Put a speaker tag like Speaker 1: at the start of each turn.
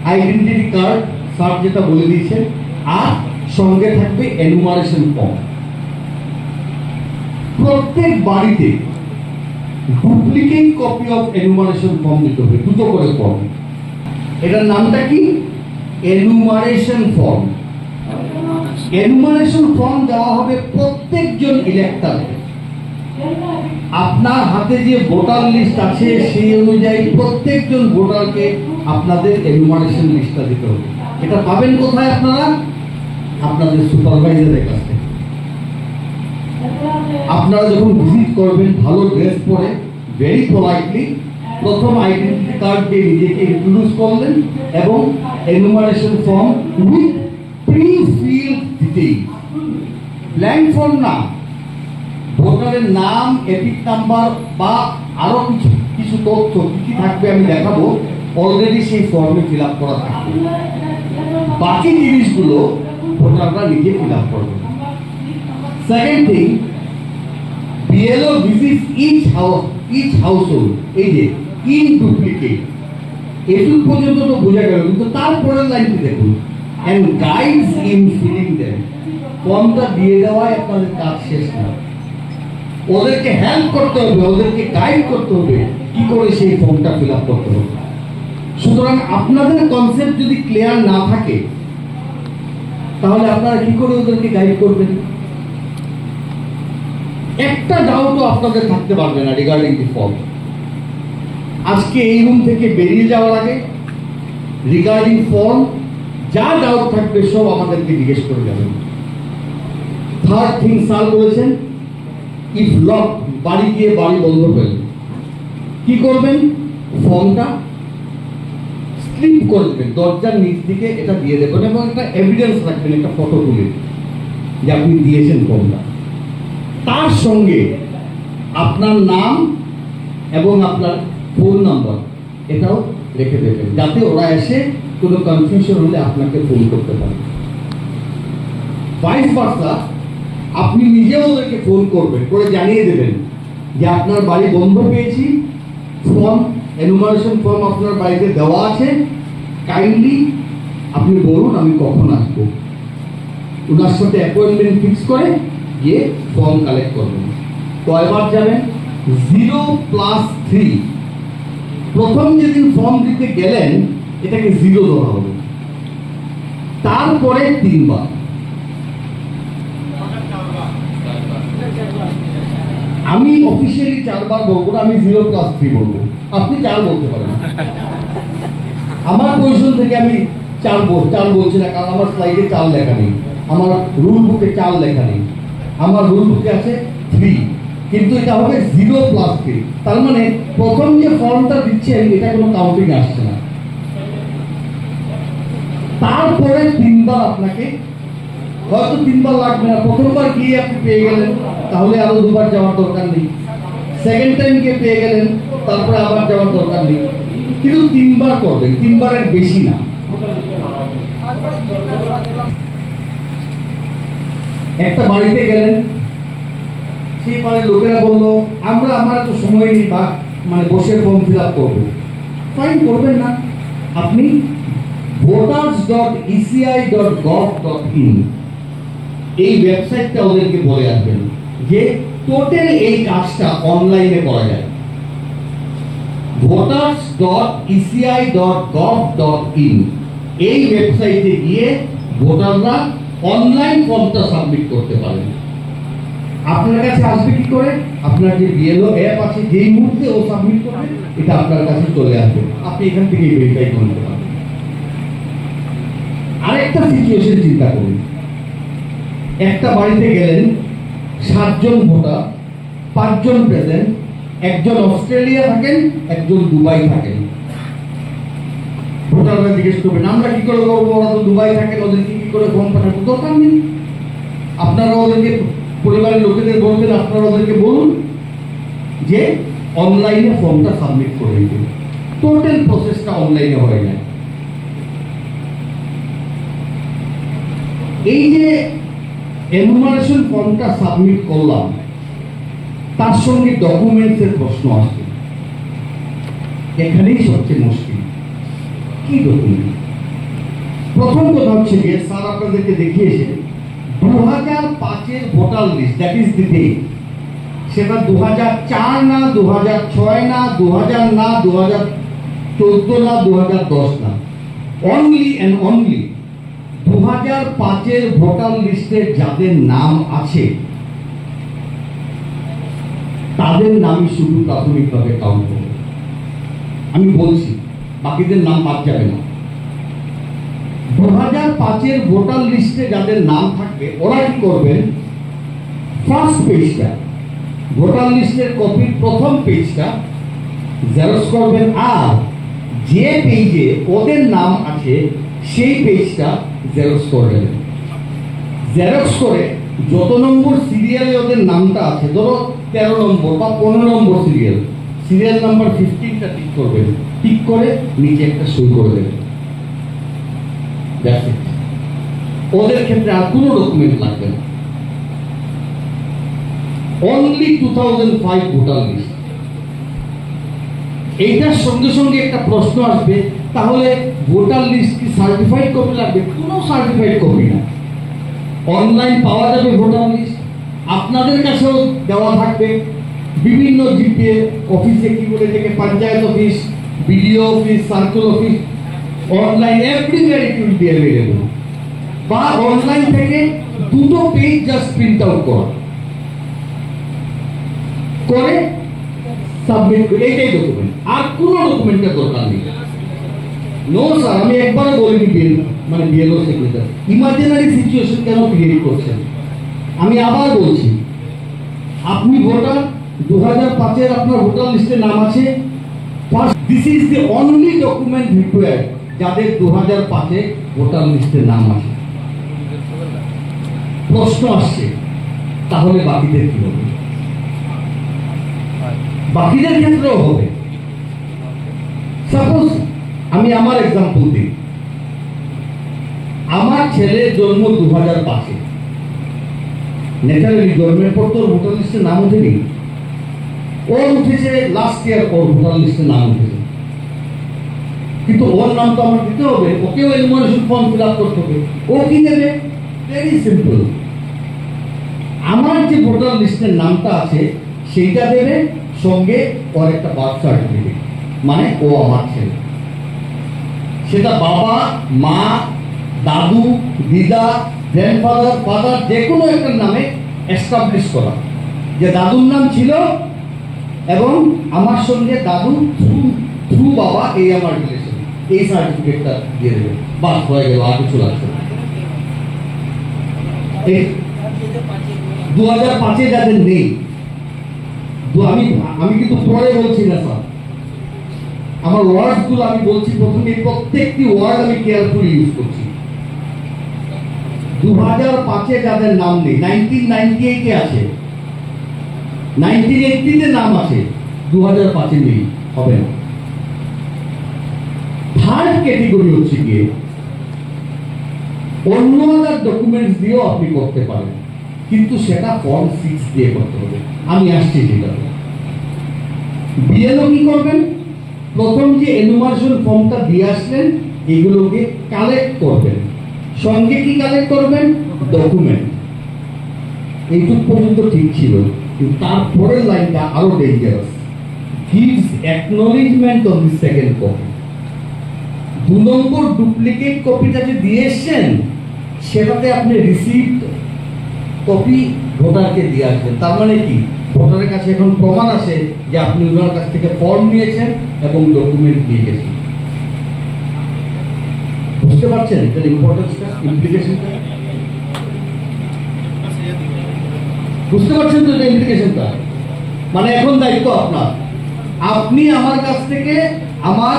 Speaker 1: Identity card sir যেটা বলে দিয়েছেন, আর সঙ্গে থাকবে এনুমারেশন ফর্ম। প্রত্যেক বাড়িতে duplicate copy of enumeration form দিতে হবে, দুটো করে ফর্ম। এটার নামটা কি? Enumeration form. এনুমারেশন ফর্ম দেওয়া হবে প্রত্যেকজন ইলেক্টরকে। আপনার হাতে যে ভোটার লিস্ট আছে সেই অনুযায়ী প্রত্যেকজন ভোটারকে আপনাদের এনুমারেশন লিস্টটা দিতে হবে। এটা পাবেন কোথায় আপনারা? আপনাদের সুপারভাইজারের কাছে। আপনারা যখন ভিজিট করবেন ভালো ড্রেস পরে, ভেরি পোলাইটলি প্রথম আইডেন্টিটি কার্ড দিয়ে নিজেকে ইন্ট্রোডিউস করলেন এবং enumeration form with pre-field details, blank form না, ভোটারের নাম, এপিক নাম্বার বা আরো কিছু তথ্য কি থাকবে আমি দেখাবো, অলরেডি সেই ফর্মে ফিল আপ করা থাকবে। বাকি জিনিসগুলো ভোটাররা নিজে ফিল আপ করবে। Second thing, BLO visits each household, এই যে ইন ডুপ্লিকেট, এটুকু পর্যন্ত তো বোঝা গেল, কিন্তু তারপরের লাইনটি দেখুন, and guides in filling them। ফর্মটা দিয়ে দেওয়ায় আপনাদের কাজ শেষ না, ওদেরকে হেল্প করতে হবে, ওদেরকে গাইড করতে হবে কি করে সেই ফর্মটা ফিল আপ করতে হবে। সুতরাং আপনাদের কনসেপ্ট যদি ক্লিয়ার না থাকে তাহলে আপনারা কি করে ওদেরকে গাইড করবেন? একটা ডাউটও আপনাদের থাকতে পারবে না রিগার্ডিং দি ফর্ম। আজকে এই রুম থেকে বেরিয়ে যাওয়ার আগে রিগার্ডিং ফর্ম যা ডাউট থাকবে সব আমাদেরকে জিজ্ঞেস করে যাবেন। থার্ড থিং, স্যার বলেছেন ইফ লক, বাড়ি গিয়ে বাড়ি বন্ধ পেল কি করবেন? ফর্মটা স্লিপ করে দেবেন, দরজার নিচ দিকে এটা দিয়ে দেবেন এবং একটা এভিডেন্স রাখবেন, একটা ফটো তুলে যে আপনি দিয়েছেন ফর্মটা। তার সঙ্গে আপনার নাম এবং আপনার ফোন নাম্বার এটাও রেখে দেবেন, যাতে ওরা এসে কোনো কনফিউশন হলে আপনাকে ফোন করতে পারে। ভাইস ভার্সা, আপনি নিজেও ওদেরকে ফোন করবেন, করে জানিয়ে দেবেন যে আপনার বাড়ি বন্ধ পেয়েছি, ফর্ম এনুমারেশন ফর্ম আপনার বাড়িতে দেওয়া আছে, কাইন্ডলি আপনি বলুন আমি কখন আসবো। ওনার সাথে অ্যাপয়েন্টমেন্ট ফিক্স করে গিয়ে ফর্ম কালেক্ট করবেন। কয়বার যাবেন? 0+3। প্রথম যেদিন ফর্ম দিতে গেলেন এটাকে 0 ধরা হবে, তারপরে 3 বার। আমি অফিসিয়ালি 4 বার বলবো না, আমি 0+3 বলবো, আপনি 4 বলতে পারেন। আমার পজিশন থেকে আমি 4 বলছি না, কারণ আমার স্লাইডে 4 লেখা নেই, আমার রুল বুকে 4 লেখা নেই, আমার রুল বুকে আছে 3, কিন্তু এটা হবে 0+3। তার মানে প্রথম যে ফর্মটা দিচ্ছেন এটা কোনো কাউন্টিং আসছে না। তারপরে 3 বার আপনাকে, হয়তো 3 বার লাগবে না, প্রথমবার গিয়ে আপনি পেয়ে গেলেন, তাহলে আরো 2 বার যাওয়ার দরকার নেই। সেকেন্ড টাইম গিয়ে পেয়ে গেলেন, তারপরে আবার যাওয়ার দরকার নেই, কিন্তু 3 বার করবেন, 3 বারের বেশি না। একটা বাড়িতে গেলেন, সেই বাড়ির লোকেরা বললো আমার তো সময় নেই, বা মানে বসে ফর্ম ফিল আপ করবো। ফাইন, করবেন না, আপনি voters.eci.gov.in এই ওয়েবসাইটটা ওদেরকে বলে আসবেন যে টোটাল এই কাজটা অনলাইনে করা যায়। voters.eci.gov.in এই ওয়েবসাইটে গিয়ে ভোটাররা অনলাইন ফর্মটা সাবমিট করতে পারেন। আপনার কাছে আসবে কি করে? আপনার যে BLO অ্যাপ আছে, যেই মুহূর্তে ও সাবমিট করবে এটা আপনার কাছে চলে আসবে, আপনি এখান থেকে ভেরিফাই করতে পারবেন। আরেকটা সিচুয়েশন চিন্তা করুন, একটা বাড়িতে গেলেন, 7 জন ভোটার, 5 জন প্রেজেন্ট, একজন অস্ট্রেলিয়া থাকেন, একজন দুবাই থাকেন। ভোটাররা জিজ্ঞেস করবেন আমরা কি করে করবো, ওরা তো দুবাই থাকেন, ওদেরকে কি করে ফর্ম পাঠাবো? দরকার নেই, আপনারা ওদেরকে, পরিবারের লোকেদের বলবেন, আপনারা ওদেরকে বলুন যে অনলাইনে ফর্মটা সাবমিট করে দিন, টোটাল প্রসেসটা অনলাইনে হয়ে যায়। এই যে এনুমারেশন ফর্মটা সাবমিট করলাম, তার সঙ্গে ডকুমেন্টসের প্রশ্ন আসবে, এখানেই সবচেয়ে মুশকিল। কি ডকুমেন্ট? প্রথম কথা হচ্ছে গিয়ে স্যার আপনাদেরকে দেখিয়েছে 2005-এর voter list, that is the date. সেটা 2004 না, 2006 না, 2000 না, 2014 না, 2010 না, অনলি অ্যান্ড অনলি 2005-এর ভোটার লিস্টে যাদের নাম আছে তাদের নামই শুধু প্রাথমিকভাবে কাউন্ট হবে। আমি বলছি, বাকিদের নাম বাদ যাবে না। 2005-এর ভোটার লিস্টে যাদের নাম থাকবে ওরা কি করবেন, ফার্স্ট পেজটা, ভোটার লিস্টের কপির প্রথম পেজটা জেরক্স করবেন, আর যে পেজে ওদের নাম আছে সেই পেজটা জেরক্স করবেন। জেরক্স করে যত নম্বর সিরিয়ালে ওদের নামটা আছে, ধরো 13 নম্বর বা 15 নম্বর সিরিয়াল নাম্বার 15টা টিক করবেন, টিক করে নিচে একটা সই করে দেবেন। ওদের ক্ষেত্রে আর কোনো ডকুমেন্ট লাগবে না, অনলি 2005 ভোটার লিস্ট। এইটার সঙ্গে সঙ্গে একটা প্রশ্ন আসবে, তাহলে ভোটার লিস্ট কি সার্টিফাইড কপি লাগবে? কোনো সার্টিফাইড কপি না, অনলাইন পাওয়া যাবে ভোটার লিস্ট, আপনাদের কাছেও দেওয়া থাকবে। বিভিন্ন জিপিএ অফিসে কি বলে থেকে, panchayat office, BDO office, circle office, online everywhere it will be available. বা অনলাইন থেকে দুটো পেজ জাস্ট প্রিন্ট আউট করে সাবমিট করে, এইটাই ডকুমেন্ট, আর কোনো ডকুমেন্টের দরকার নেই। নো স্যার, আমি একবারও বলিনি বিএলও সেক্রেটারি ইমাজিনারি সিচুয়েশন কেন ক্রিয়েট করছেন। আমি আবার বলছি, আপনি ভোটার, 2005-এর আপনার ভোটার লিস্টে নাম আছে, this is the only document required যাদের 2005-এ ভোটার লিস্টে নাম আছে। প্রশ্ন আসছে, তাহলে বাকিদের কি হবে? বাকিদের ক্ষেত্রেও হবে। সাপোজ আমি আমার এক্সাম্পল দিই, আমার ছেলের জন্ম 2005-এ, ন্যাচারালি জন্মের পর তোর ভোটার লিস্টে নাম ওঠেনি, ওর উঠেছে লাস্ট ইয়ার, ওর ভোটার লিস্টে নাম উঠেছে, কিন্তু ওর নাম তো আমার দিতে হবে, ওকেও এনুমারেশন ফর্ম ফিল আপ করতে হবে। ও কি দেবে? ভেরি সিম্পল, আমার যে ভোটার লিস্টের নামটা আছে সেইটা দেবে, সঙ্গে ওর একটা বার্থ সার্টিফিকেট, মানে ও আমার ছেলে। সেটা বাবা, মা, দাদু, দিদা, গ্র্যান্ডফাদার, ফাদার, যে কোনো একটা নামে এস্টাবলিশ করা, যে দাদুর নাম ছিল এবং আমার সঙ্গে দাদু থ্রু বাবা, এই আমার রিলেশন, এই সার্টিফিকেটটা দিয়ে দেবে, বাস হয়ে গেল, আর কিছু লাগছে না। 2005-এ যাদের নেই, আমি কিন্তু পরে বলছি না স্যার, আমার ওয়ার্ড গুলো আমি বলছি প্রথমে, প্রত্যেকটি ওয়ার্ড আমি কেয়ারফুলি ইউজ করছি। 2005-এ যাদের নাম নেই, 1998-এ আছে, 1980-তে নাম আছে, 2005-এ নেই, হবে না। থার্ড ক্যাটেগরি হচ্ছে গিয়ে অন্য ডকুমেন্টস দিয়েও আপনি করতে পারেন, কিন্তু সেটা ফর্ম 6 দিয়ে করতে হবে। আমি আসছি যেটা, বিএলও কি করবেন, প্রথম যে এনুমারেশন ফর্মটা দিয়ে আসলেন এগুলোকে কালেক্ট করবেন, সঙ্গে কি কালেক্ট করবেন, ডকুমেন্ট। এইটুক পর্যন্ত ঠিক ছিল, কিন্তু তারপরের লাইনটা আরো dangerous, gives acknowledgement on the second copy। 2 number duplicate কপিটা যে দিয়ে এসছেন সেটাতে আপনি রিসিপ্ট কপি ভোটারকে দিয়ে আসবেন। তার মানে কি, ভোটারের কাছে এখন প্রমাণ আছে যে আপনি ওনার কাছ থেকে ফর্ম নিয়েছেন এবং ডকুমেন্ট দিয়ে গেছেন। বুঝতে পারছেন এটার ইম্পর্টেন্সটা, ইমপ্লিকেশনটা? বুঝতে পারছেন তো এটা ইমপ্লিকেশনটা? মানে এখন দায়িত্ব আপনার, আপনি আমার কাছ থেকে আমার